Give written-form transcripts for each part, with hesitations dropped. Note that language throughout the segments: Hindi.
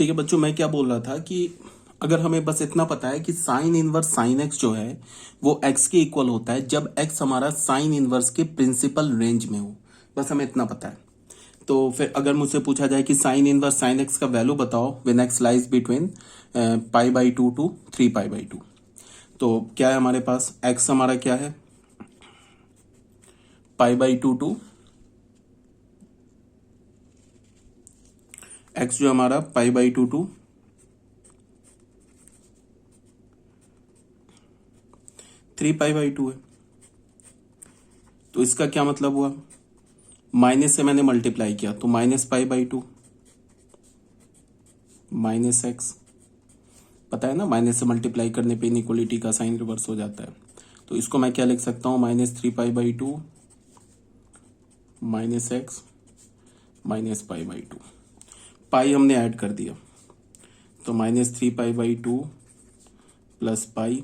ठीक है बच्चों, मैं क्या बोल रहा था कि अगर हमें बस इतना पता है कि साइन इनवर्स साइन एक्स जो है वो एक्स के इक्वल होता है जब एक्स हमारा साइन इनवर्स के प्रिंसिपल रेंज में हो, बस हमें इतना पता है। तो फिर अगर मुझसे पूछा जाए कि साइन इनवर्स साइन एक्स का वैल्यू बताओ when x lies between π/2 to 3π/2, तो क्या है हमारे पास, एक्स हमारा क्या है π/2 टू एक्स जो हमारा π/2 टू 3π/2 है। तो इसका क्या मतलब हुआ, माइनस से मैंने मल्टीप्लाई किया तो -π/2 माइनस एक्स, पता है ना माइनस से मल्टीप्लाई करने पे इनइक्वलिटी का साइन रिवर्स हो जाता है। तो इसको मैं क्या लिख सकता हूं, -3π/2 माइनस एक्स माइनस π/2, पाई हमने ऐड कर दिया तो -3π/2 plus pi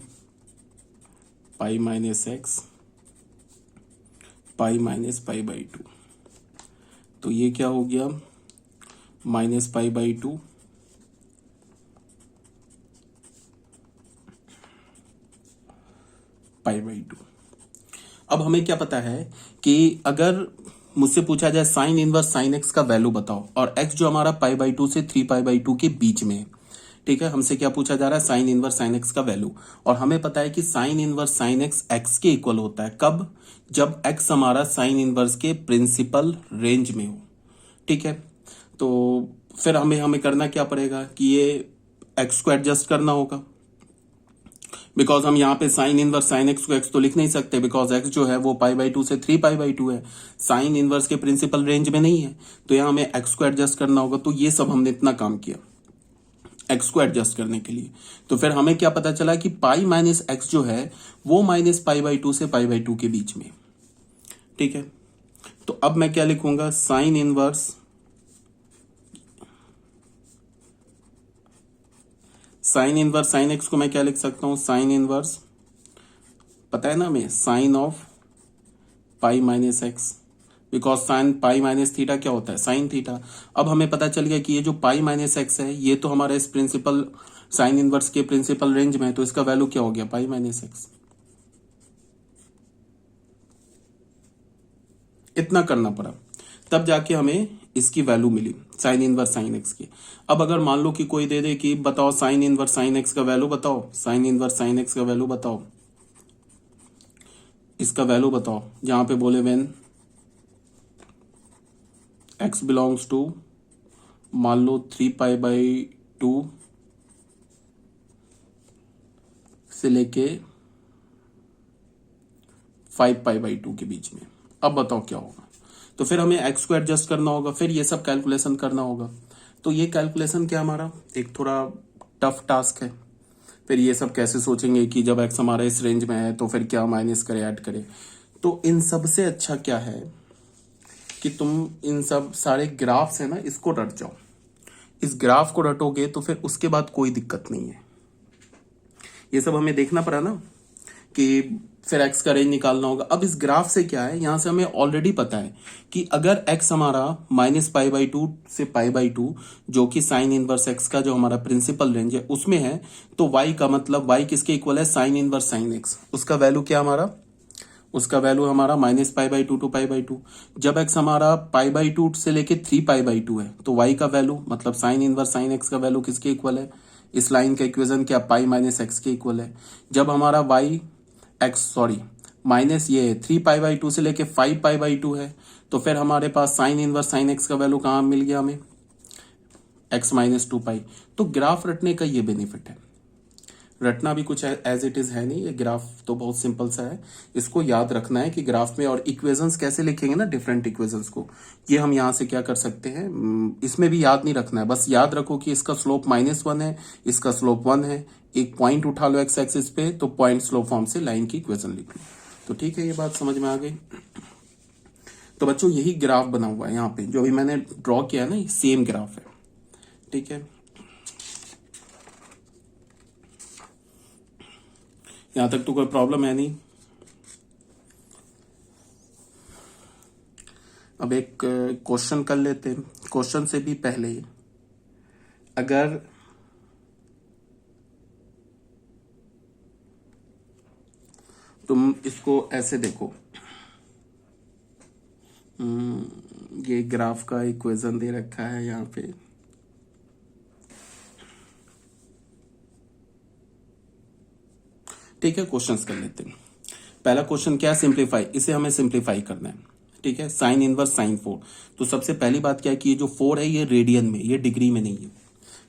minus x pi minus π/2, तो ये क्या हो गया -π/2 π/2। अब हमें क्या पता है कि अगर मुझसे पूछा जाए साइन इनवर्स साइन एक्स का वैल्यू बताओ और एक्स जो हमारा π/2 से 3π/2 के बीच में है, ठीक है, हमसे क्या पूछा जा रहा है साइन इनवर्स साइन एक्स का वैल्यू, और हमें पता है कि sine inverse sine x x के इक्वल होता है कब, जब एक्स हमारा साइन इनवर्स के प्रिंसिपल रेंज में हो। ठीक है, तो फिर हमें हमें करना क्या पड़ेगा कि ये एक्स को एडजस्ट करना होगा, बिकॉज हम यहाँ पे साइन इनवर्स साइन एक्स को एक्स तो लिख नहीं सकते, बिकॉज एक्स जो है वो π/2 से 3π/2 है, साइन इनवर्स के प्रिंसिपल रेंज में नहीं है, तो यहाँ हमें एक्स को एडजस्ट करना होगा। तो ये सब हमने इतना काम किया एक्स को एडजस्ट करने के लिए। तो फिर हमें क्या पता चला कि पाई माइनस एक्स जो है वो -π/2 से π/2 के बीच में। ठीक है, तो अब मैं क्या लिखूंगा, साइन इनवर्स साइन एक्स को मैं क्या लिख सकता हूं, साइन इनवर्स, पता है ना हमें sine of pi minus x, because sine pi minus theta क्या होता है, साइन थीटा। अब हमें पता चल गया कि ये जो पाई माइनस एक्स है ये तो हमारा इस प्रिंसिपल साइन इनवर्स के प्रिंसिपल रेंज में है, तो इसका वैल्यू क्या हो गया, पाई माइनस एक्स। इतना करना पड़ा तब जाके हमें इसकी वैल्यू मिली साइन इनवर्स साइन एक्स की। अब अगर मान लो कि कोई दे दे कि बताओ साइन इनवर्स साइन एक्स का वैल्यू बताओ, साइन इनवर्स साइन एक्स का वैल्यू बताओ, इसका वैल्यू बताओ, जहां पे बोले व्हेन एक्स बिलोंग्स टू मान लो 3π/2 से लेके 5π/2 के बीच में। अब बताओ क्या होगा, तो फिर हमें एक्स को एडजस्ट करना होगा, फिर ये सब कैलकुलेशन करना होगा। तो ये कैलकुलेशन क्या हमारा एक थोड़ा टफ टास्क है। फिर ये सब कैसे सोचेंगे कि जब एक्स हमारा इस रेंज में है तो फिर क्या माइनस करे ऐड करे। तो इन सब से अच्छा क्या है कि तुम इन सब सारे ग्राफ्स है ना इसको रट जाओ, इस ग्राफ को रटोगे तो फिर उसके बाद कोई दिक्कत नहीं है। ये सब हमें देखना पड़ा ना कि फिर एक्स का रेंज निकालना होगा। अब इस ग्राफ से क्या है, यहां से हमें ऑलरेडी पता है कि अगर एक्स हमारा -π/2 से π/2 जो कि साइन इनवर्स एक्स का जो हमारा प्रिंसिपल रेंज है उसमें है, तो y का मतलब y किसके इक्वल है, साइन इनवर्स साइन एक्स। उसका वैल्यू क्या हमारा, उसका वैल्यू हमारा -π/2 टू π/2। जब x हमारा π/2 से लेके 3π/2 है तो y का वैल्यू मतलब साइन इनवर्स साइन एक्स का वैल्यू किसके इक्वल है, इस लाइन का इक्वेशन क्या, पाई माइनस एक्स के इक्वल है। जब हमारा y एक्स सॉरी माइनस ये 3π/2 से लेके 5π/2 है तो फिर हमारे पास साइन इनवर्स साइन एक्स का वैल्यू कहाँ मिल गया हमें, x-2π। तो ग्राफ रटने का ये बेनिफिट है, रटना भी कुछ एज इट इज है नहीं, ये ग्राफ तो बहुत सिंपल सा है। इसको याद रखना है कि ग्राफ में और इक्वेशंस कैसे लिखेंगे ना, डिफरेंट इक्वेशंस को, ये हम यहां से क्या कर सकते हैं, इसमें भी याद नहीं रखना है, बस याद रखो कि इसका स्लोप -1 है, इसका स्लोप 1 है, एक पॉइंट उठा लो एक्स एक्सिस पे तो पॉइंट स्लोप फॉर्म से लाइन की इक्वेशन लिख लो। तो ठीक है, ये बात समझ में आ गई। तो बच्चों यही ग्राफ बना हुआ है यहाँ पे जो अभी मैंने ड्रॉ किया है ना, सेम ग्राफ है। ठीक है, यहां तक तो कोई प्रॉब्लम है नहीं। अब एक क्वेश्चन कर लेते हैं, क्वेश्चन से भी पहले अगर तुम इसको ऐसे देखो, ये ग्राफ का इक्वेशन दे रखा है यहाँ पे, ठीक है। क्वेश्चंस कर लेते हैं। पहला क्वेश्चन क्या है, सिंप्लीफाई, इसे हमें सिंप्लीफाई करना है, ठीक है। साइन इनवर्स साइन 4, तो सबसे पहली बात क्या है कि ये जो 4 है ये रेडियन में, ये डिग्री में नहीं है,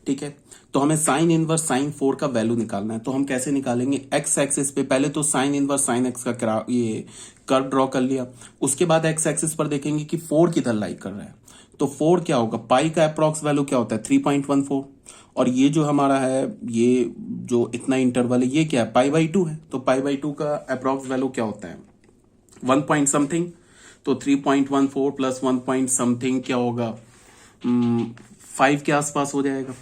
ठीक है। तो हमें साइन इनवर्स साइन 4 का वैल्यू निकालना है। तो हम कैसे निकालेंगे, एक्स एक्सिस पे पहले तो साइन इनवर्स साइन एक्स का ये कर्व ड्रॉ कर लिया, उसके बाद एक्स एक्सिस पर देखेंगे कि 4 किधर लाई कर रहा है। तो 4 क्या होगा, पाई का अप्रॉक्स वैल्यू क्या होता है 3.14, और ये जो हमारा है, ये जो इतना इंटरवल है ये क्या है, पाई बाई 2 है। तो पाई बाई 2 का अप्रॉक्स वैल्यू क्या होता है 1 पॉइंट समथिंग, तो 3.14 प्लस 1 पॉइंट समथिंग क्या होगा 5 के आसपास हो जाएगा।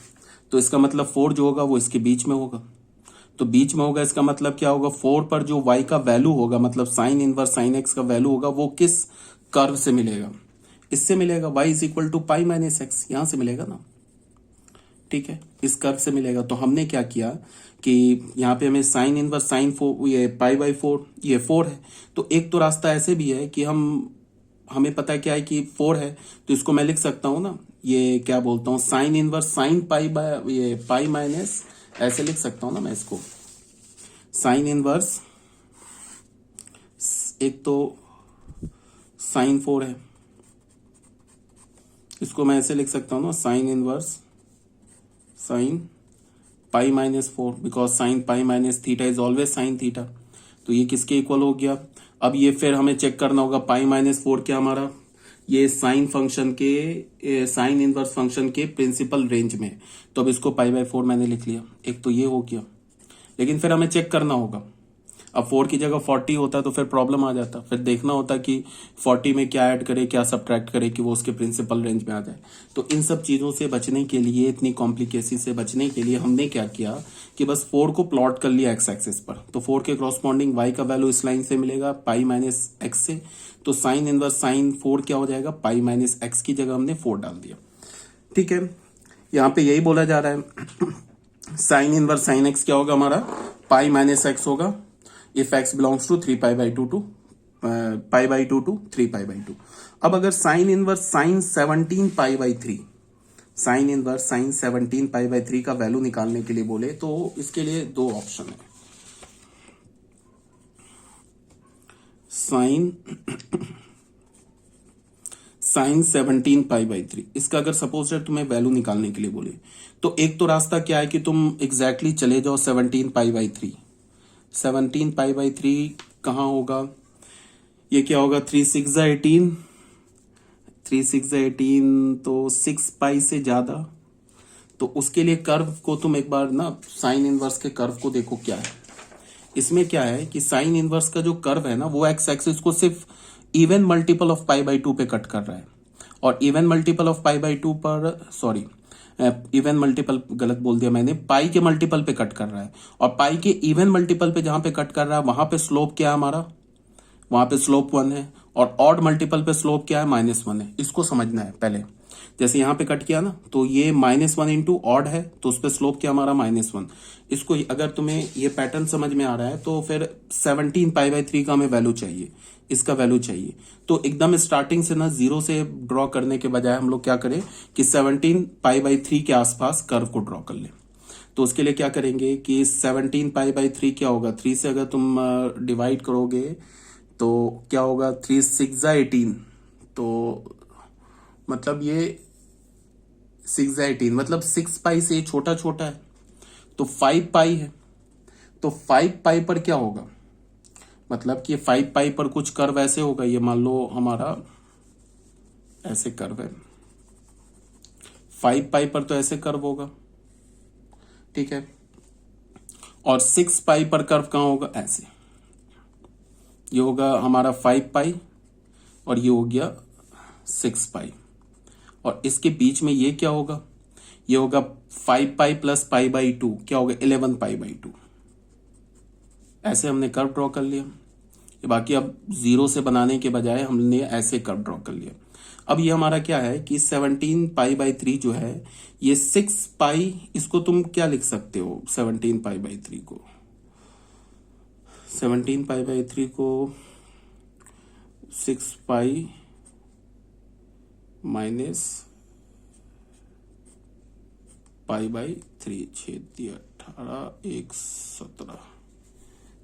तो इसका मतलब 4 जो होगा वो इसके बीच में होगा, तो बीच में होगा, इसका मतलब क्या होगा 4 पर जो y का वैल्यू होगा, मतलब साइन इनवर्स साइन एक्स का वैल्यू होगा, वो किस कर्व से मिलेगा, इससे मिलेगा, y is equal to pi minus x, यहां से मिलेगा ना, ठीक है, इस कर्व से मिलेगा। तो हमने क्या किया कि यहाँ पे हमें साइन इनवर्स साइन 4, ये पाई बाई 4, ये 4 है। तो एक तो रास्ता ऐसे भी है कि हमें पता है क्या है कि 4 है, तो इसको मैं लिख सकता हूं ना, ये क्या बोलता हूं, sign inverse sine pi by ये पाई माइनस, ऐसे लिख सकता हूं ना मैं इसको, साइन इनवर्स, एक तो साइन 4 है, इसको मैं ऐसे लिख सकता हूं ना, sign inverse sign pi minus 4, because sine pi minus theta is always sine theta. तो ये किसके इक्वल हो गया। अब ये फिर हमें चेक करना होगा पाई माइनस 4 क्या हमारा, ये साइन फंक्शन के साइन इनवर्स फंक्शन के प्रिंसिपल रेंज में। तो अब इसको पाई बाय 4 मैंने लिख लिया, एक तो ये हो गया, लेकिन फिर हमें चेक करना होगा। अब 4 की जगह 40 होता तो फिर प्रॉब्लम आ जाता, फिर देखना होता कि 40 में क्या ऐड करे क्या सब्ट्रैक्ट करे कि वो उसके प्रिंसिपल रेंज में आ जाए। तो इन सब चीज़ों से बचने के लिए, इतनी कॉम्प्लिकेसी से बचने के लिए हमने क्या किया कि बस 4 को प्लॉट कर लिया एक्स एक्सिस पर। तो 4 के क्रॉसपॉन्डिंग y का वैल्यू इस लाइन से मिलेगा पाई माइनस एक्स से, तो साइन इनवर्स साइन 4 क्या हो जाएगा, पाई माइनस एक्स की जगह हमने 4 डाल दिया, ठीक है। यहाँ पे यही बोला जा रहा है साइन इनवर्स साइन एक्स क्या होगा हमारा, पाई माइनस एक्स होगा if x belongs to 3 pi by 2 to pi by 2 to 3 pi by 2। अब अगर sine inverse sine 17 pi by 3, sine inverse sine 17 pi by 3 का वैल्यू निकालने के लिए बोले तो इसके लिए दो ऑप्शन है, साइन साइन 17 पाई बाई 3, इसका अगर सपोज तुम्हें वैल्यू निकालने के लिए बोले तो एक तो रास्ता क्या है कि तुम एग्जैक्टली चले जाओ 17 पाई बाई 3, 17 पाई बाई 3 कहाँ होगा, ये क्या होगा 3 6 18, 3 6 18, तो 6 पाई से ज्यादा। तो उसके लिए कर्व को तुम एक बार ना साइन इनवर्स के कर्व को देखो क्या है। इसमें क्या है कि साइन इनवर्स का जो कर्व है ना वो एक्स एक्सिस को सिर्फ even multiple of pi by 2 पे कट कर रहा है, और even multiple of pi by 2 पर, सॉरी इवन मल्टीपल गलत बोल दिया मैंने, पाई के मल्टीपल पे कट कर रहा है, और पाई के इवन मल्टीपल पे जहां पे कट कर रहा है वहां पे स्लोप क्या है हमारा, वहां पे स्लोप 1 है, और ऑड मल्टीपल पे स्लोप क्या है -1 है। इसको समझना है पहले, जैसे यहां पे कट किया ना तो ये -1 इंटू ऑड है, तो उस पर स्लोप क्या हमारा -1। इसको अगर तुम्हें ये पैटर्न समझ में आ रहा है तो फिर 17 पाई बाई 3 का हमें वैल्यू चाहिए, इसका वैल्यू चाहिए। तो एकदम स्टार्टिंग से ना जीरो से ड्रॉ करने के बजाय हम लोग क्या करें कि 17 पाई बाई 3 के आसपास कर्व को ड्रॉ कर ले। तो उसके लिए क्या करेंगे कि 17 पाई बाई 3 क्या होगा, 3 से अगर तुम डिवाइड करोगे तो क्या होगा, 3 6 18, तो मतलब ये 6 18 मतलब 6 पाई से छोटा छोटा है, तो 5 पाई है। तो 5 पाई पर क्या होगा, मतलब कि 5 पाई पर कुछ कर्व ऐसे होगा, ये मान लो हमारा ऐसे कर्व है, 5 पाई पर तो ऐसे कर्व होगा, ठीक है, और 6 पाई पर कर्व कहां होगा, ऐसे, ये होगा हमारा 5 पाई और ये हो गया 6 पाई, और इसके बीच में ये क्या होगा, ये होगा 5 पाई प्लस पाई बाई 2 क्या होगा 11 पाई बाई 2। ऐसे हमने कर्व ड्रॉ कर लिया। बाकी अब जीरो से बनाने के बजाय हमने ऐसे कर्व ड्रॉ कर लिया। अब ये हमारा क्या है कि 17 पाई/3 जो है ये 6 पाई, इसको तुम क्या लिख सकते हो 17 पाई/3 को, 17 पाई/3 को 6 पाई माइनस पाई/3, 6×3 = 18, 1 17,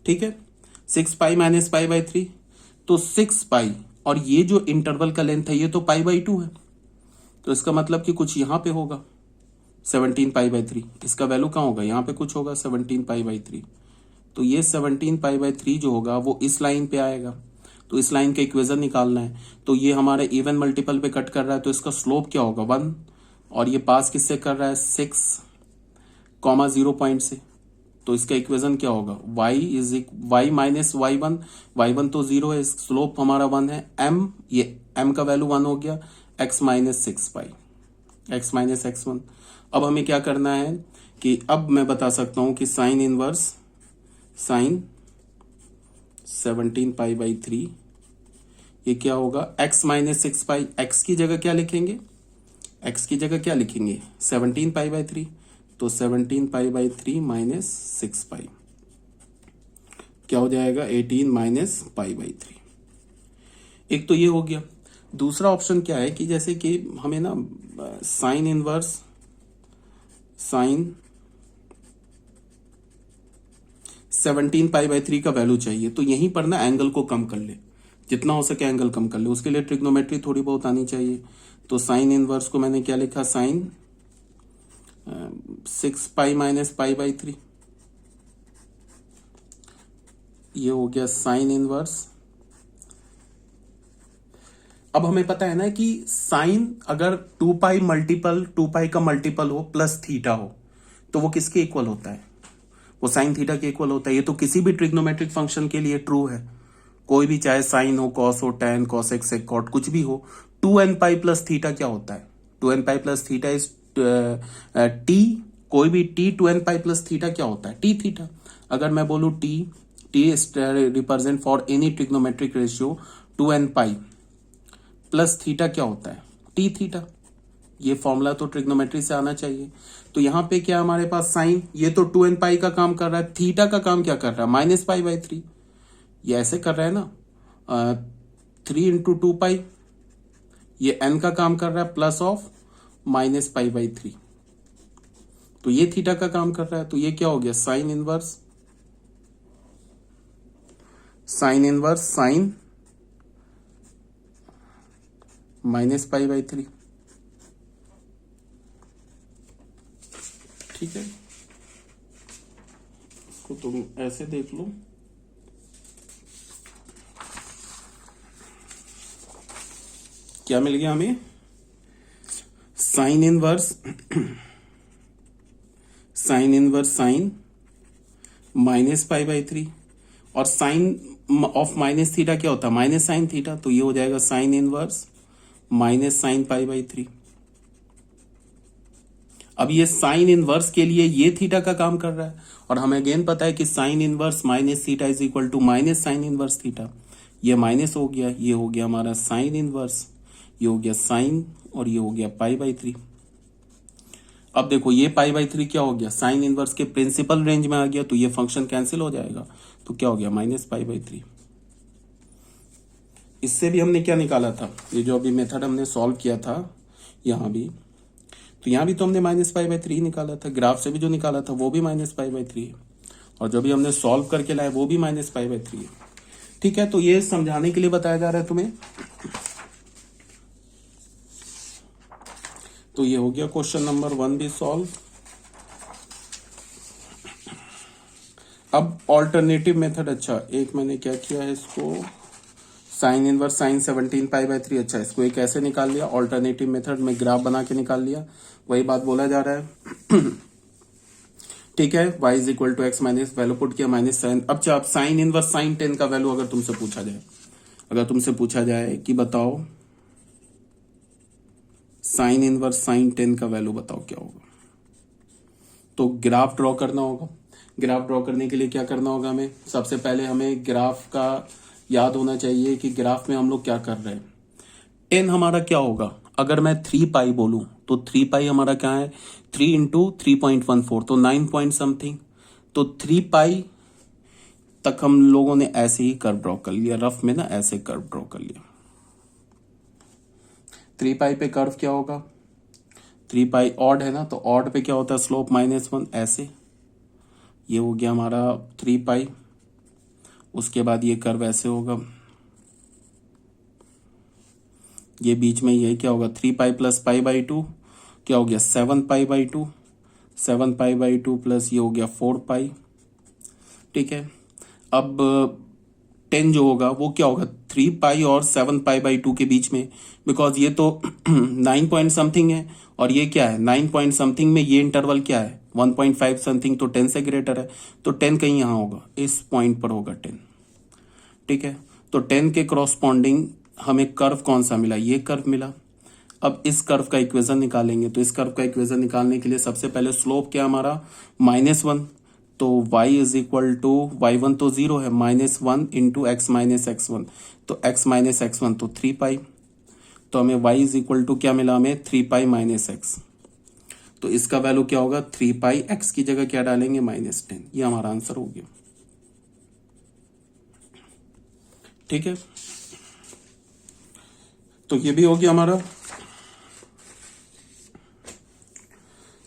ठीक है। 6 पाई माइनस पाई/3, तो 6 पाई, और ये जो इंटरवल का लेंथ है ये तो पाई/2 है, तो इसका मतलब कि कुछ यहां पे होगा 17 पाई/3, इसका वैल्यू कहाँ होगा, यहां पे कुछ होगा 17 पाई/3, तो ये 17 पाई/3 जो होगा वो इस लाइन पे आएगा, तो इस लाइन का इक्वेशन निकालना है। तो ये हमारे इवन मल्टीपल पे कट कर रहा है, तो इसका स्लोप क्या होगा 1, और ये पास किससे कर रहा है 6,0 पॉइंट से, तो इसका इक्वेशन क्या होगा y माइनस y1 तो 0 है, स्लोप हमारा 1 है, m, ये m का वैल्यू 1 हो गया, x माइनस 6 पाई, x माइनस x1। अब हमें क्या करना है कि अब मैं बता सकता हूं कि साइन इनवर्स साइन 17 पाई/3 ये क्या होगा x माइनस 6 पाई, x की जगह क्या लिखेंगे, x की जगह क्या लिखेंगे 17 पाई/3, तो 17 पाई/3 माइनस 6 पाई क्या हो जाएगा 18 माइनस पाई/3। एक तो ये हो गया। दूसरा ऑप्शन क्या है कि जैसे कि हमें ना साइन इनवर्स साइन 17 पाई/3 का वैल्यू चाहिए, तो यहीं पर ना एंगल को कम कर ले, जितना हो सके एंगल कम कर ले, उसके लिए ट्रिग्नोमेट्री थोड़ी बहुत आनी चाहिए। तो साइन इनवर्स को मैंने क्या लिखा, साइन 6 पाई माइनस पाई/3, ये हो गया साइन इनवर्स। अब हमें पता है ना कि साइन अगर 2 पाई का मल्टीपल हो प्लस थीटा हो तो वो किसके इक्वल होता है, वो साइन थीटा के इक्वल होता है। ये तो किसी भी ट्रिग्नोमेट्रिक फंक्शन के लिए ट्रू है, कोई भी चाहे साइन हो, कॉस हो, टैन, कॉसेक, सेक, कॉट, कुछ भी हो। 2n पाई प्लस थीटा क्या होता है, 2n pi plus theta is T, कोई भी T 2n pi plus theta क्या होता है टी थीटा। अगर मैं बोलूं T represent for any trigonometric ratio 2n pi plus theta क्या होता है टी थीटा। ये फॉर्मूला तो ट्रिग्नोमेट्री से आना चाहिए। तो यहां पे क्या हमारे पास साइन, ये तो 2n पाई का काम कर रहा है, थीटा का काम क्या कर रहा है माइनस पाई/3, ये ऐसे कर रहा है ना 3 इंटू 2 पाई, ये n का काम कर रहा है प्लस ऑफ माइनस पाई/3, तो ये थीटा का काम कर रहा है। तो ये क्या हो गया साइन इनवर्स साइन माइनस पाई/3, ठीक है। इसको तुम ऐसे देख लो, क्या मिल गया हमें, साइन इनवर्स साइन माइनस पाई/3, और साइन ऑफ माइनस थीटा क्या होता है माइनस साइन थीटा, तो ये हो जाएगा साइन इनवर्स माइनस साइन पाई/3। अब ये साइन इनवर्स के लिए ये थीटा का काम कर रहा है, और हमें अगेन पता है कि sine inverse minus theta is equal to minus sine inverse theta. ये माइनस हो गया, ये हो गया हमारा साइन इनवर्स, ये हो गया साइन, और ये हो गया पाई/3। अब देखो ये पाई/3 क्या हो गया साइन इनवर्स के प्रिंसिपल रेंज में आ गया, तो ये फंक्शन कैंसिल हो जाएगा, तो क्या हो गया माइनस पाई/3। इससे भी हमने क्या निकाला था, ये जो अभी मेथड हमने सॉल्व किया था यहां भी, तो यहां भी तो हमने माइनस पाई/3 निकाला था, ग्राफ से भी जो निकाला था वो भी माइनस पाई/3 है, और जो भी हमने सॉल्व करके लाए वो भी माइनस पाई/3 है, ठीक है। तो ये समझाने के लिए बताया जा रहा है तुम्हें। तो ये हो गया क्वेश्चन नंबर 1 भी सॉल्व। अब ऑल्टरनेटिव मेथड, अच्छा एक मैंने क्या किया है इसको, साइन इनवर्स साइन 17 पाई/3, अच्छा इसको एक ऐसे निकाल लिया, ऑल्टरनेटिव मेथड में ग्राफ बना के निकाल लिया, वही बात बोला जा रहा है ठीक है। y is equal to x minus, value put किया माइनस साइन। अब आप साइन इनवर्स साइन 10 का वैल्यू अगर तुमसे पूछा जाए कि बताओ साइन इनवर्स साइन 10 का वैल्यू बताओ क्या होगा, तो ग्राफ ड्रॉ करना होगा। ग्राफ ड्रॉ करने के लिए क्या करना होगा हमें, सबसे पहले हमें ग्राफ का याद होना चाहिए कि ग्राफ में हम लोग क्या कर रहे हैं, 10 हमारा क्या होगा, अगर मैं 3 पाई बोलूं तो 3 पाई हमारा क्या है, 3 इंटू 3.14 तो 9 पॉइंट समथिंग। तो 3 पाई तक हम लोगों ने ऐसे ही कर्व ड्रॉ कर लिया, रफ में ना ऐसे कर्व ड्रॉ कर लिया। 3 पाई पे कर्व क्या होगा, 3 पाई ऑड है ना, तो ऑड पे क्या होता है, स्लोप -1 ऐसे। ये हो गया हमारा 3 पाई। उसके बाद ये कर्व ऐसे होगा, ये बीच में ये क्या होगा, 3 पाई प्लस पाई बाई 2 क्या हो गया, 7 पाई बाई 2, 7 पाई बाई 2 प्लस ये हो गया 4 पाई। ठीक है, अब 10 जो होगा वो क्या होगा, 3 पाई और 7 पाई बाई 2 के बीच में, बिकॉज ये तो 9 पॉइंट समथिंग है और ये क्या है 9 पॉइंट समथिंग में, ये इंटरवल क्या है 1.5 समथिंग, तो 10 से ग्रेटर है, तो 10 कहीं यहां होगा, इस पॉइंट पर होगा 10। ठीक है, तो 10 के क्रॉसपॉन्डिंग हमें कर्व कौन सा मिला, ये कर्व मिला। अब इस कर्व का इक्वेशन निकालेंगे, तो इस कर्व का इक्वेशन निकालने के लिए सबसे पहले स्लोप क्या हमारा -1, तो y is equal to y1 तो 0 है, -1 इंटू एक्स माइनस x1, तो x माइनस x1 तो 3 पाई, तो हमें y इज इक्वल टू क्या मिला हमें, 3 पाई माइनस एक्स। तो इसका वैल्यू क्या होगा, 3 पाई, x की जगह क्या डालेंगे -10, ये हमारा आंसर हो गया। ठीक है, तो ये भी हो गया हमारा।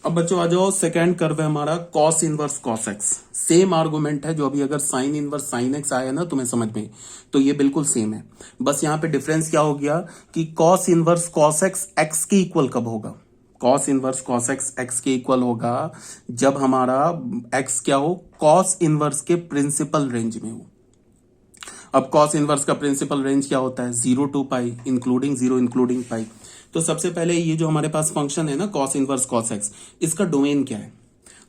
अब बच्चों आ जाओ, सेकेंड कर्व है हमारा cos inverse cos x. Same argument है जो अभी अगर साइन इनवर्स साइन एक्स आया ना तुम्हें समझ में, तो ये बिल्कुल सेम है। बस यहां पे डिफरेंस क्या हो गया कि cos inverse cos x x के इक्वल कब होगा, cos inverse cos x x के इक्वल होगा जब हमारा एक्स क्या हो, कॉस इनवर्स के प्रिंसिपल रेंज में हो। अब कॉस इनवर्स का प्रिंसिपल रेंज क्या होता है, 0 टू पाई, इंक्लूडिंग 0 इंक्लूडिंग पाई। तो सबसे पहले ये जो हमारे पास फंक्शन है ना कॉस इनवर्स कॉस एक्स, इसका डोमेन क्या है,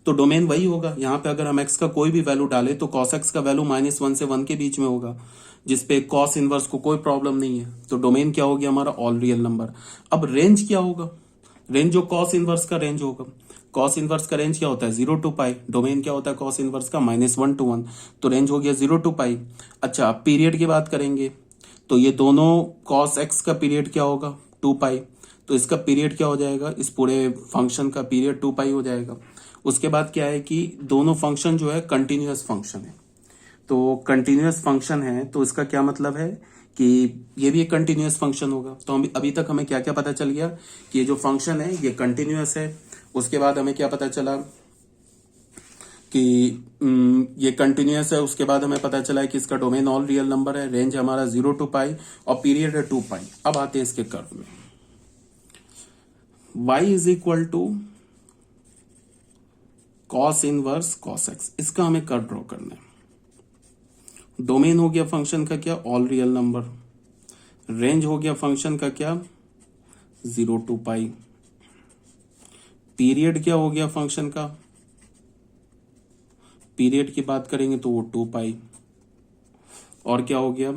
तो डोमेन वही होगा। यहां पे अगर हम एक्स का कोई भी वैल्यू डाले तो कॉस एक्स का वैल्यू -1 से 1 के बीच में होगा, जिसपे कॉस इनवर्स को कोई प्रॉब्लम नहीं है। तो डोमेन क्या हो गया हमारा, ऑल रियल नंबर। अब रेंज क्या होगा, रेंज जो कॉस इनवर्स का रेंज होगा, कॉस इनवर्स का रेंज क्या होता है 0 टू पाई, डोमेन क्या होता है कॉस इनवर्स का -1 टू 1, तो रेंज हो गया 0 टू पाई। अच्छा, अब पीरियड की बात करेंगे तो ये दोनों कॉस एक्स का पीरियड क्या होगा 2 पाई, तो इसका पीरियड क्या हो जाएगा, इस पूरे फंक्शन का पीरियड 2 पाई हो जाएगा। उसके बाद क्या है कि दोनों फंक्शन जो है कंटिन्यूअस फंक्शन है, तो कंटिन्यूअस फंक्शन है तो इसका क्या मतलब है कि ये भी एक कंटिन्यूअस फंक्शन होगा। तो हम अभी तक हमें क्या क्या पता चल गया कि ये जो फंक्शन है ये कंटिन्यूअस है। उसके बाद हमें क्या पता चला कि ये कंटिन्यूअस है। उसके बाद हमें पता चला है कि इसका डोमेन ऑल रियल नंबर है, रेंज हमारा 0 टू पाई और पीरियड है 2 पाई। अब आते हैं इसके कर्व में, y is equal to cos inverse cos x, इसका हमें कर्व ड्रॉ करना है। डोमेन हो गया फंक्शन का क्या, ऑल रियल नंबर, रेंज हो गया फंक्शन का क्या 0 टू पाई, पीरियड क्या हो गया फंक्शन का, पीरियड की बात करेंगे तो वो 2 पाई, और क्या हो गया,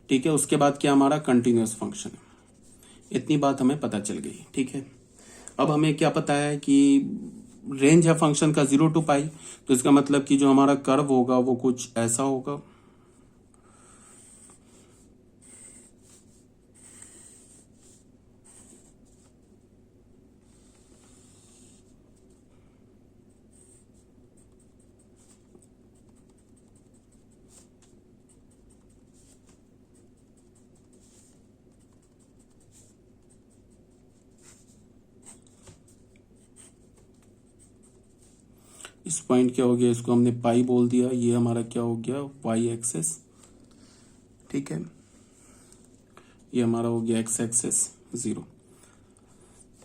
ठीक है। उसके बाद क्या हमारा कंटिन्यूअस फंक्शन है। इतनी बात हमें पता चल गई, ठीक है। अब हमें क्या पता है कि रेंज है फंक्शन का 0 टू पाई, तो इसका मतलब कि जो हमारा कर्व होगा वो कुछ ऐसा होगा। इस पॉइंट क्या हो गया, इसको हमने पाई बोल दिया, ये हमारा क्या हो गया वाई एक्सेस, ठीक है। ये हमारा हो गया एक्स एक्सेस 0।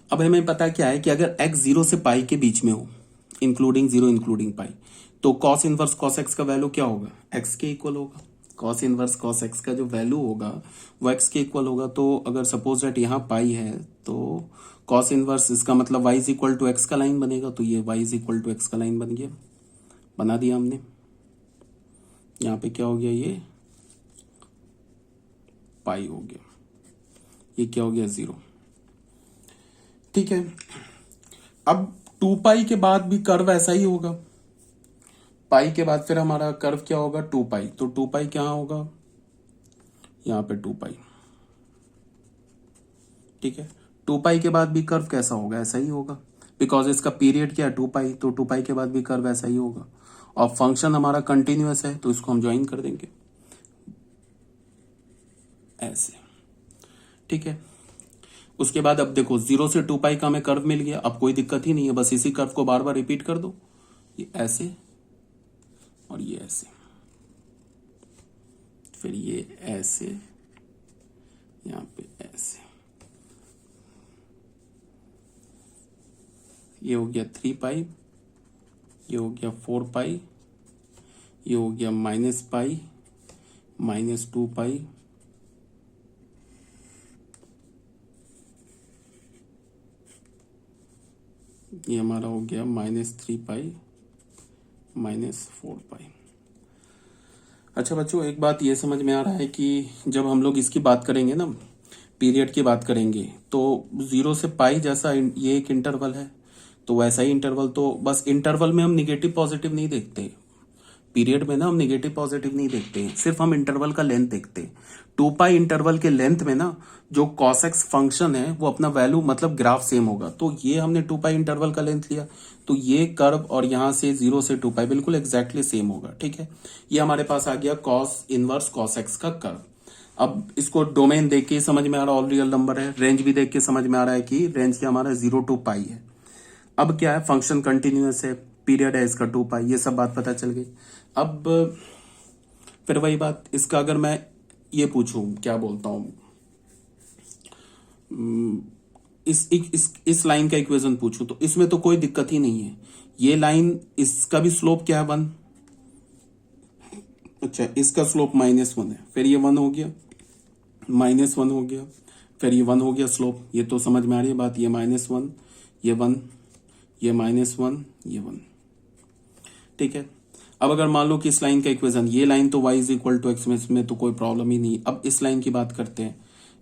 अब हमें पता क्या है कि अगर x 0 से पाई के बीच में हो, इंक्लूडिंग 0 इंक्लूडिंग पाई, तो कॉस इनवर्स कॉस एक्स का वैल्यू क्या होगा, x के इक्वल होगा। कॉस इनवर्स कॉस एक्स का जो वैल्यू होगा वो x के इक्वल होगा। तो अगर सपोज दैट यहाँ पाई है तो कॉस इनवर्स इसका मतलब y is equal to x का लाइन बनेगा, तो ये y is equal to x का लाइन बन गया, बना दिया हमने। यहाँ पे क्या हो गया, ये पाई हो गया, ये क्या हो गया 0, ठीक है। अब 2 पाई के बाद भी कर्व ऐसा ही होगा, पाई के बाद फिर हमारा कर्व क्या होगा 2 पाई, तो 2 पाई क्या होगा यहाँ पे 2 पाई, ठीक है। 2 पाई के बाद भी कर्व कैसा होगा, ऐसा ही होगा, बिकॉज इसका पीरियड क्या है 2 पाई, तो 2 पाई के बाद भी कर्व ऐसा ही होगा। और फंक्शन हमारा कंटिन्यूअस है तो इसको हम ज्वाइन कर देंगे ऐसे, ठीक है। उसके बाद अब देखो 0 से 2 पाई का हमें कर्व मिल गया, अब कोई दिक्कत ही नहीं है, बस इसी कर्व को बार बार रिपीट कर दो, ये ऐसे और ये ऐसे, फिर ये ऐसे, यहां पे ऐसे, ये हो गया 3 पाई, ये हो गया 4 पाई, ये हो गया -पाई, -2 पाई, ये हमारा हो गया -3 पाई, -4 पाई। अच्छा बच्चों, एक बात ये समझ में आ रहा है कि जब हम लोग इसकी बात करेंगे ना, पीरियड की बात करेंगे, तो 0 से पाई जैसा ये एक इंटरवल है, तो वैसा ही इंटरवल, तो बस इंटरवल में हम निगेटिव पॉजिटिव नहीं देखते, पीरियड में ना हम निगेटिव पॉजिटिव नहीं देखते हैं, सिर्फ हम इंटरवल का लेंथ देखते हैं। 2 पाई इंटरवल के लेंथ में ना जो cos x फंक्शन है वो अपना वैल्यू मतलब ग्राफ सेम होगा, तो ये हमने 2 पाई इंटरवल का लेंथ लिया, तो ये कर्व और यहां से 0 से 2 पाई बिल्कुल एग्जैक्टली सेम होगा, ठीक है। ये हमारे पास आ गया cos इनवर्स cos x का कर्व। अब इसको डोमेन देख के समझ में आ रहा है ऑल रियल नंबर है, रेंज भी देख के समझ में आ रहा है कि रेंज क्या हमारा 0 to पाई है। अब क्या है, फंक्शन कंटिन्यूअस है, पीरियड है इसका 2 पाई, ये सब बात पता चल गई। अब फिर वही बात, इसका अगर मैं ये पूछूं, क्या बोलता हूं, इस लाइन का इक्वेशन पूछूं, तो इसमें तो कोई दिक्कत ही नहीं है। ये लाइन, इसका भी स्लोप क्या है 1, अच्छा इसका स्लोप -1 है, फिर ये 1 हो गया, -1 हो गया, फिर ये 1 हो गया स्लोप, ये तो समझ में आ रही है बात, ये -1, ये 1, ये -1, ये 1, ठीक है। अब अगर मान लो कि इस लाइन का इक्वेशन, ये लाइन तो y = x में, इसमें तो कोई प्रॉब्लम ही नहीं। अब इस लाइन की बात करते हैं,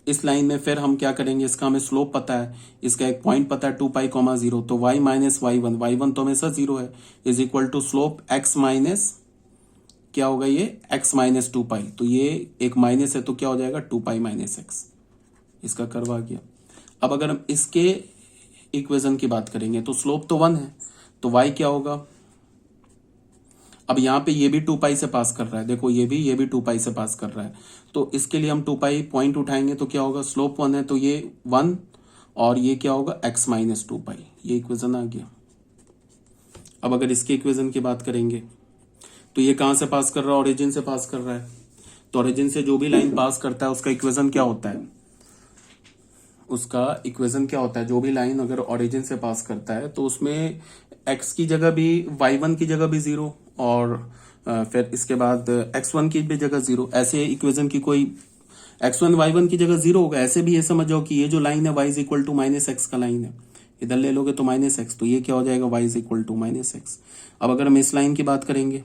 इस लाइन में फिर हम क्या करेंगे, इसका हमें स्लोप पता है, इसका एक पॉइंट पता है 2 पाई, 0, तो y - y1, y1 तो हमेशा 0 है, = स्लोप x माइनस क्या होगा, ये x - 2 पाई, तो ये एक माइनस है तो क्या हो जाएगा 2 पाई - x, इसका कर्व आ गया। अब अगर हम इसके इक्वेशन की बात करेंगे तो स्लोप तो 1 है, तो y क्या होगा, अब यहाँ पे ये भी 2 पाई से पास कर रहा है, देखो ये भी 2 पाई से पास कर रहा है, तो इसके लिए हम 2 पाई पॉइंट उठाएंगे तो क्या होगा, स्लोप 1 है तो ये 1, और ये क्या होगा x - 2 पाई, ये इक्वेशन आ गया। अब अगर इसके इक्वेशन की बात करेंगे तो ये कहां से पास कर रहा है, ओरिजिन से पास कर रहा है, तो ओरिजिन से जो भी लाइन पास करता है उसका इक्वेशन क्या होता है, उसका इक्वेशन क्या होता है, जो भी लाइन अगर ओरिजिन से पास करता है तो उसमें x की जगह भी, y1 की जगह भी 0, और फिर इसके बाद x1 की भी जगह 0, ऐसे इक्वेशन की कोई x1 y1 की जगह 0 होगा। ऐसे भी ये समझ जाओ कि ये जो लाइन है y = -x का लाइन है, इधर ले लोगे तो -x, तो ये क्या हो जाएगा y = -x। अब अगर हम इस लाइन की बात करेंगे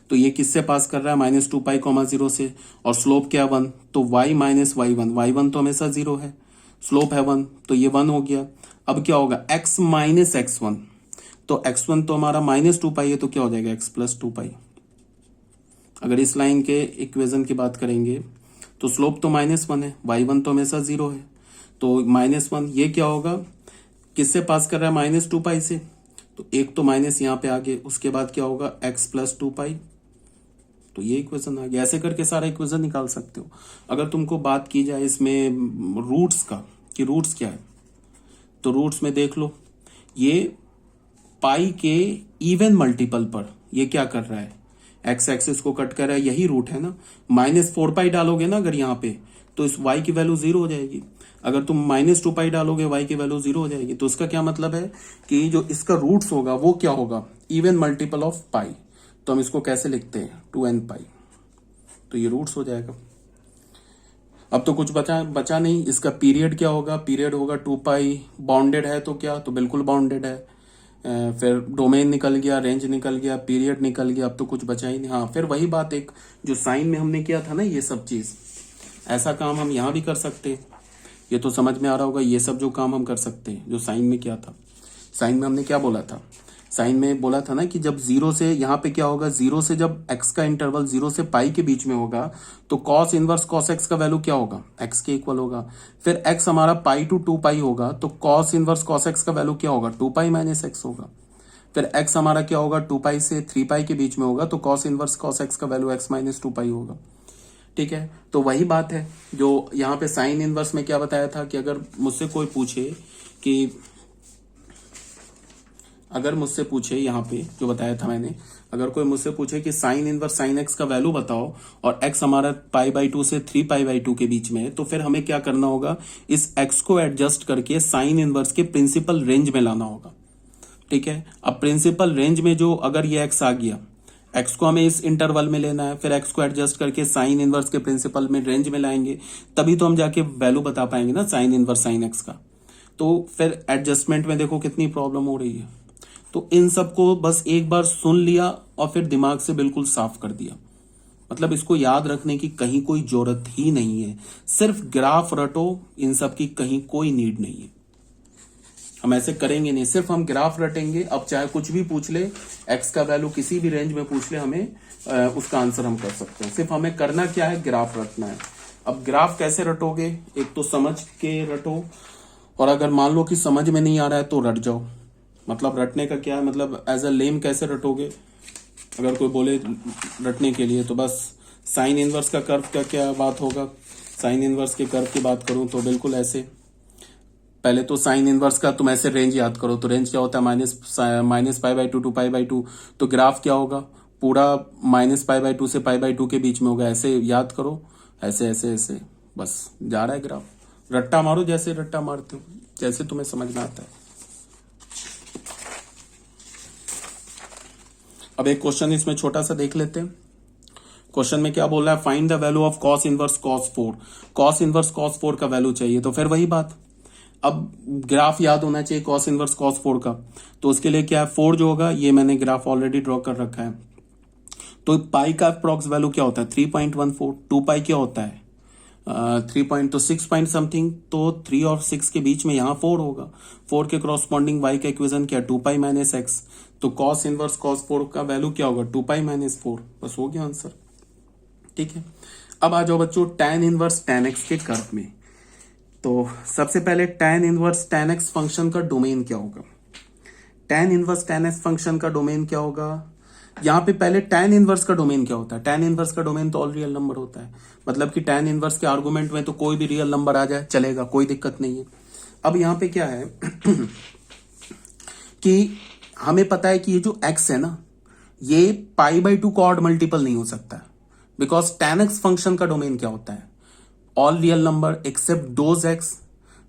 तो ये किससे पास कर रहा है, -2 पाई, 0 से, और स्लोप क्या 1, तो y - y1, y1 तो हमेशा 0 है, स्लोप है 1, तो ये 1 हो गया। अब क्या होगा, x - x1, तो x1 तो हमारा -2 पाई है, तो क्या हो जाएगा x + 2 पाई। अगर इस लाइन के इक्वेशन की बात करेंगे तो स्लोप तो -1 है, y1 तो हमेशा 0 है, तो -1, ये क्या होगा, किससे पास कर रहा है, -2 पाई से, तो एक तो माइनस यहाँ पे आगे, उसके बाद क्या होगा x + 2 पाई, तो ये इक्वेशन आ गया। ऐसे करके सारा इक्वेशन निकाल सकते हो। अगर तुमको बात की जाए इसमें रूट्स का, कि रूट्स क्या है, तो रूट्स में देख लो, ये पाई के इवन मल्टीपल पर ये क्या कर रहा है, एक्स एक्सिस को कट कर रहा है, यही रूट है ना। -4 पाई डालोगे ना अगर यहाँ पे, तो इस y की वैल्यू 0 हो जाएगी। अगर तुम -2 पाई डालोगे y की वैल्यू 0 हो जाएगी। तो इसका क्या मतलब है कि जो इसका रूट्स होगा वो क्या होगा, इवन मल्टीपल ऑफ पाई। तो हम इसको कैसे लिखते हैं, 2n पाई, तो ये रूट्स हो जाएगा। अब तो कुछ बचा नहीं। इसका पीरियड क्या होगा, पीरियड होगा 2 पाई। बाउंडेड है तो क्या, तो बिल्कुल बाउंडेड है। फिर डोमेन निकल गया, रेंज निकल गया, पीरियड निकल गया, अब तो कुछ बचा ही नहीं। हाँ, फिर वही बात, एक जो साइन में हमने किया था ना, ये सब चीज, ऐसा काम हम यहाँ भी कर सकते हैं। ये तो समझ में आ रहा होगा, ये सब जो काम हम कर सकते हैं जो साइन में किया था। साइन में हमने क्या बोला था, साइन में बोला था ना कि जब जीरो से यहाँ पे क्या होगा, जीरो से जब एक्स का इंटरवल जीरो से पाई के बीच में होगा तो कॉस इनवर्स कॉस एक्स का वैल्यू क्या होगा, एक्स के इक्वल होगा। फिर एक्स हमारा पाई टू 2 पाई होगा तो कॉस इनवर्स कॉस एक्स का वैल्यू क्या होगा, 2 पाई माइनस एक्स होगा। फिर एक्स हमारा क्या होगा, 2 पाई से 3 पाई के बीच में होगा तो कॉस इनवर्स कॉस एक्स का वैल्यू एक्स माइनस 2 पाई होगा। ठीक है, तो वही बात है जो यहाँ पे साइन इनवर्स में क्या बताया था कि अगर मुझसे कोई पूछे कि, अगर मुझसे पूछे यहाँ पे जो बताया था मैंने, अगर कोई मुझसे पूछे कि साइन इनवर्स साइन एक्स का वैल्यू बताओ और एक्स हमारा पाई/2 से 3 पाई/2 के बीच में है, तो फिर हमें क्या करना होगा, इस एक्स को एडजस्ट करके साइन इनवर्स के प्रिंसिपल रेंज में लाना होगा। ठीक है, अब प्रिंसिपल रेंज में जो अगर ये एक्स आ गया, एक्स को हमें इस इंटरवल में लेना है, फिर एक्स को एडजस्ट करके साइन इनवर्स के प्रिंसिपल में रेंज में लाएंगे, तभी तो हम जाके वैल्यू बता पाएंगे ना साइन इनवर्स साइन एक्स का। तो फिर एडजस्टमेंट में देखो कितनी प्रॉब्लम हो रही है। तो इन सबको बस एक बार सुन लिया और फिर दिमाग से बिल्कुल साफ कर दिया, मतलब इसको याद रखने की कहीं कोई जरूरत ही नहीं है, सिर्फ ग्राफ रटो, इन सब की कहीं कोई नीड नहीं है। हम ऐसे करेंगे नहीं, सिर्फ हम ग्राफ रटेंगे। अब चाहे कुछ भी पूछ ले, एक्स का वैल्यू किसी भी रेंज में पूछ ले, हमें उसका आंसर हम कर सकते हैं। सिर्फ हमें करना क्या है, ग्राफ रटना है। अब ग्राफ कैसे रटोगे, एक तो समझ के रटो, और अगर मान लो कि समझ में नहीं आ रहा है तो रट जाओ। मतलब रटने का क्या है, मतलब एज अ लेम कैसे रटोगे, अगर कोई बोले रटने के लिए तो बस साइन इनवर्स का कर्व का क्या बात होगा, साइन इनवर्स के कर्व की बात करूं तो बिल्कुल ऐसे, पहले तो साइन इनवर्स का तुम ऐसे रेंज याद करो, तो रेंज क्या होता है, -पाई/2 to पाई/2, तो ग्राफ क्या होगा, पूरा -पाई/2 से पाई/2 के बीच में होगा, ऐसे याद करो, ऐसे ऐसे ऐसे, बस जा रहा है ग्राफ। रट्टा मारो, जैसे रट्टा मारते हो, जैसे तुम्हें समझ में आता है। अब एक क्वेश्चन इसमें छोटा सा देख लेते हैं। क्वेश्चन में क्या बोल रहा है, find the value of cos inverse cos 4। Cos inverse cos 4 का वैल्यू चाहिए, तो फिर वही बात, अब ग्राफ याद होना चाहिए कॉस इनवर्स कॉस 4 का। तो उसके लिए क्या है, 4 जो होगा, ये मैंने ग्राफ ऑलरेडी ड्रॉ कर रखा है। तो पाई का अप्रॉक्स वैल्यू क्या होता है, 3.14। 2 पाई क्या होता है, 3 तो 6 पॉइंट समथिंग, तो 3 और 6 के बीच में यहाँ 4 होगा। 4 के क्रॉसपॉन्डिंग y का इक्वेशन क्या, 2 पाई माइनस एक्स। तो कॉस इनवर्स कॉस 4 का वैल्यू क्या होगा, 2 पाई माइनस 4। बस हो गया आंसर। ठीक है, अब आ जाओ बच्चों tan इनवर्स tan x के कर्व में। तो सबसे पहले tan inverse tan x function का डोमेन क्या होगा, tan inverse tan x function का डोमेन क्या होगा। यहाँ पे पहले tan इनवर्स का डोमेन क्या होता है, tan इनवर्स का डोमेन तो ऑल रियल नंबर होता है, मतलब कि tan इनवर्स के आर्गुमेंट में तो कोई भी रियल नंबर आ जाए चलेगा, कोई दिक्कत नहीं है। अब यहाँ पे क्या है कि हमें पता है कि ये जो x है ना, ये पाई/2 का ऑड मल्टीपल नहीं हो सकता है, बिकॉज tan x फंक्शन का डोमेन क्या होता है, all real number except those x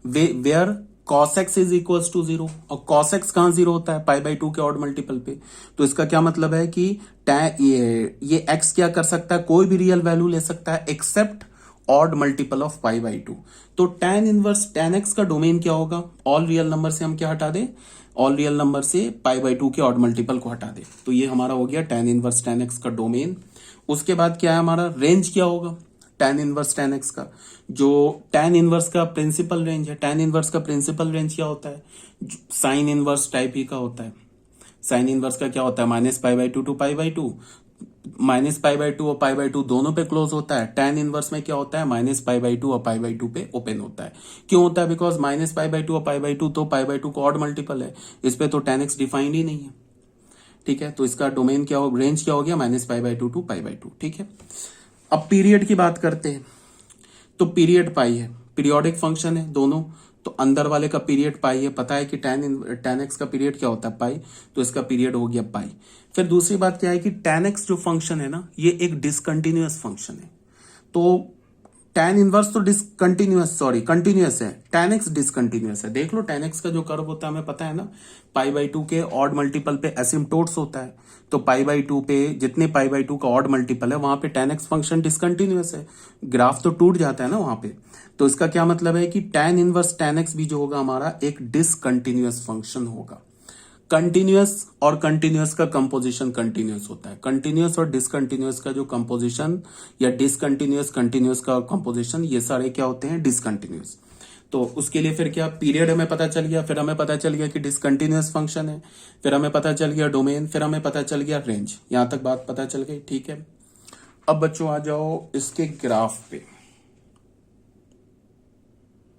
where cos x is equal to 0। और cos x कहां 0 होता है, पाई/2 के ऑड मल्टीपल पे। तो इसका क्या मतलब है कि ये x क्या कर सकता है, कोई भी रियल वैल्यू ले सकता है एक्सेप्ट ऑड मल्टीपल ऑफ पाई/2। तो tan इनवर्स tan x का डोमेन क्या होगा, ऑल रियल नंबर से हम क्या हटा दें, ऑल रियल नंबर से पाई/2 के ऑड मल्टीपल को हटा दे। तो ये हमारा हो गया tan इनवर्स tan x का डोमेन। उसके बाद क्या है हमारा, रेंज क्या होगा tan इनवर्स tan x का, जो tan इनवर्स का प्रिंसिपल रेंज है। tan इनवर्स का प्रिंसिपल रेंज क्या होता है, साइन इनवर्स टाइप ही का होता है। साइन इनवर्स का क्या होता है, -पाई/2 to पाई/2, -पाई/2 और पाई/2 दोनों पे क्लोज होता है। tan इनवर्स में क्या होता है, -पाई/2 और पाई/2 पे ओपन होता है। क्यों होता है, बिकॉज -पाई/2 और पाई/2 तो पाई/2 का ऑड मल्टीपल है, इस पे तो tan x डिफाइंड ही नहीं है। ठीक है, तो इसका डोमेन क्या हो, रेंज क्या हो गया, -पाई/2 to पाई/2। ठीक है, अब पीरियड की बात करते हैं। तो पीरियड पाई है, पीरियोडिक फंक्शन है दोनों, तो अंदर वाले का पीरियड पाई है, पता है कि tan x का पीरियड क्या होता है, पाई, तो इसका पीरियड हो गया पाई। फिर दूसरी बात क्या है कि tan x जो फंक्शन है ना, ये एक डिसकंटिन्यूअस फंक्शन है। तो tan इनवर्स तो कंटिन्यूअस है, tan x डिसकंटिन्यूअस है। देख लो tan x का जो कर्व होता है हमें पता है ना, पाई/2 के ऑड मल्टीपल पे एसिम्पटोट्स होता है। तो पाई/2 पे जितने पाई/2 का ऑड मल्टीपल है वहां पे tan x फंक्शन डिसकंटिन्यूअस है, ग्राफ तो टूट जाता है ना वहां पे। तो इसका क्या मतलब है कि tan इनवर्स tan x भी जो होगा हमारा एक डिसकंटिन्यूअस फंक्शन होगा। कंटिन्यूअस और कंटिन्यूअस का कंपोजिशन कंटिन्यूअस होता है, कंटिन्यूअस और डिसकंटिन्यूअस का जो कंपोजिशन या डिसकंटिन्यूअस कंटिन्यूअस का कंपोजिशन, ये सारे क्या होते हैं, डिसकंटिन्यूअस। तो उसके लिए फिर क्या, पीरियड हमें पता चल गया, फिर हमें पता चल गया कि डिसकंटिन्यूअस फंक्शन है, फिर हमें पता चल गया डोमेन, फिर हमें पता चल गया रेंज। यहां तक बात पता चल गई, ठीक है। अब बच्चों आ जाओ इसके ग्राफ पे।